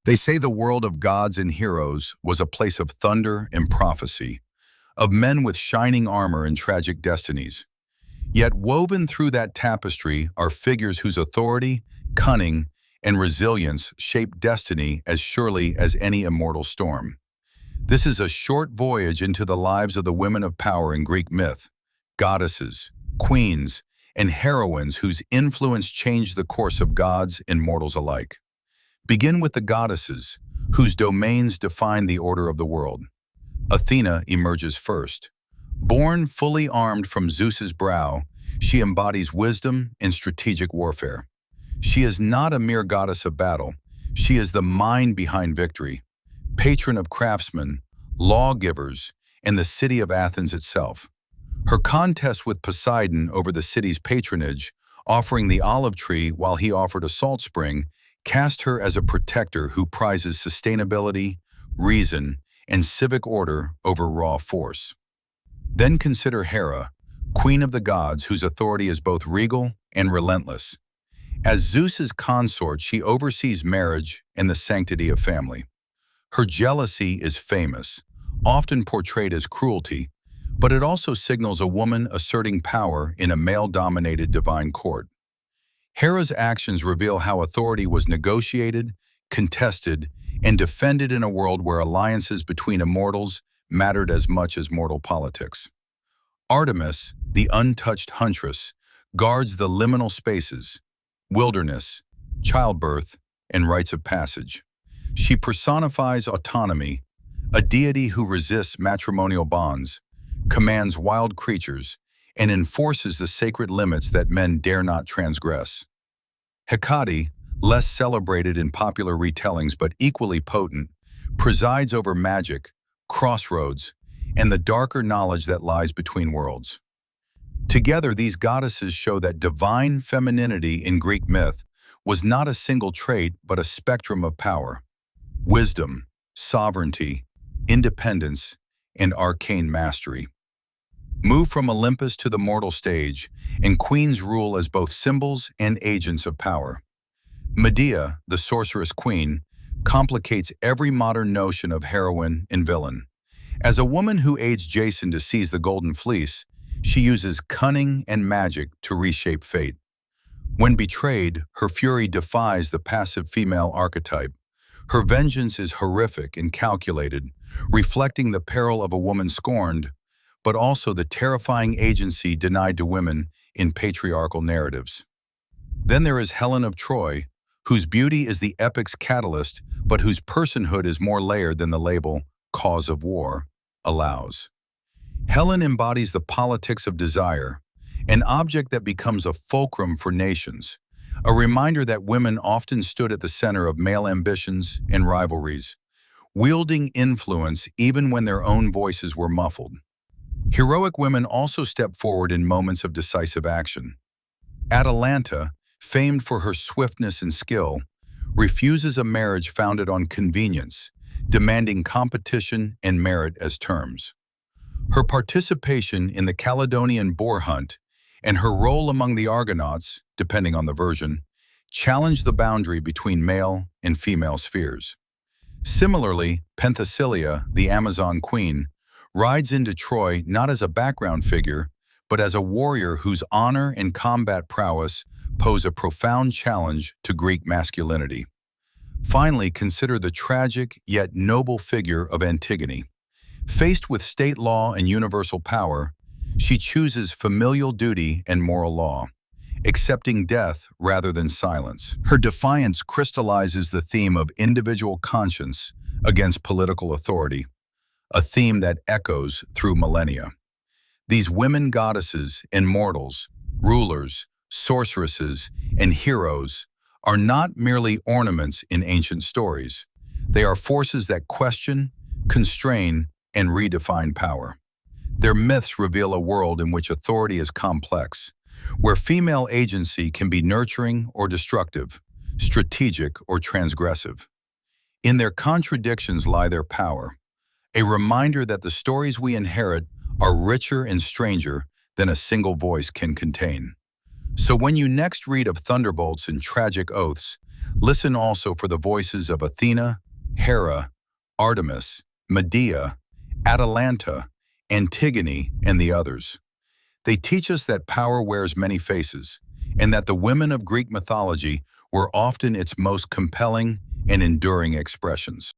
They say the world of gods and heroes was a place of thunder and prophecy, of men with shining armor and tragic destinies. Yet woven through that tapestry are figures whose authority, cunning, and resilience shape destiny as surely as any immortal storm. This is a short voyage into the lives of the women of power in Greek myth, goddesses, queens, and heroines whose influence changed the course of gods and mortals alike. Begin with the goddesses, whose domains define the order of the world. Athena emerges first. Born fully armed from Zeus's brow, she embodies wisdom and strategic warfare. She is not a mere goddess of battle. She is the mind behind victory, patron of craftsmen, lawgivers, and the city of Athens itself. Her contest with Poseidon over the city's patronage, offering the olive tree while he offered a salt spring, cast her as a protector who prizes sustainability, reason, and civic order over raw force. Then consider Hera, queen of the gods whose authority is both regal and relentless. As Zeus's consort, she oversees marriage and the sanctity of family. Her jealousy is famous, often portrayed as cruelty, but it also signals a woman asserting power in a male-dominated divine court. Hera's actions reveal how authority was negotiated, contested, and defended in a world where alliances between immortals mattered as much as mortal politics. Artemis, the untouched huntress, guards the liminal spaces, wilderness, childbirth, and rites of passage. She personifies autonomy, a deity who resists matrimonial bonds, commands wild creatures, and enforces the sacred limits that men dare not transgress. Hecate, less celebrated in popular retellings but equally potent, presides over magic, crossroads, and the darker knowledge that lies between worlds. Together, these goddesses show that divine femininity in Greek myth was not a single trait but a spectrum of power. Wisdom, sovereignty, independence, and arcane mastery. Move from Olympus to the mortal stage, and queens rule as both symbols and agents of power. Medea, the sorceress queen, complicates every modern notion of heroine and villain. As a woman who aids Jason to seize the golden fleece, she uses cunning and magic to reshape fate. When betrayed, her fury defies the passive female archetype. Her vengeance is horrific and calculated, reflecting the peril of a woman scorned, but also the terrifying agency denied to women in patriarchal narratives. Then there is Helen of Troy, whose beauty is the epic's catalyst, but whose personhood is more layered than the label "cause of war" allows. Helen embodies the politics of desire, an object that becomes a fulcrum for nations, a reminder that women often stood at the center of male ambitions and rivalries, wielding influence even when their own voices were muffled. Heroic women also step forward in moments of decisive action. Atalanta, famed for her swiftness and skill, refuses a marriage founded on convenience, demanding competition and merit as terms. Her participation in the Caledonian boar hunt and her role among the Argonauts, depending on the version, challenge the boundary between male and female spheres. Similarly, Penthesilea, the Amazon queen, rides into Troy not as a background figure, but as a warrior whose honor and combat prowess pose a profound challenge to Greek masculinity. Finally, consider the tragic yet noble figure of Antigone. Faced with state law and universal power, she chooses familial duty and moral law, accepting death rather than silence. Her defiance crystallizes the theme of individual conscience against political authority, a theme that echoes through millennia. These women goddesses and mortals, rulers, sorceresses, and heroes are not merely ornaments in ancient stories. They are forces that question, constrain, and redefine power. Their myths reveal a world in which authority is complex, where female agency can be nurturing or destructive, strategic or transgressive. In their contradictions lie their power, a reminder that the stories we inherit are richer and stranger than a single voice can contain. So when you next read of thunderbolts and tragic oaths, Listen also for the voices of Athena, Hera, Artemis, Medea, Atalanta, Antigone, and the others. They teach us that power wears many faces, and that the women of Greek mythology were often its most compelling and enduring expressions.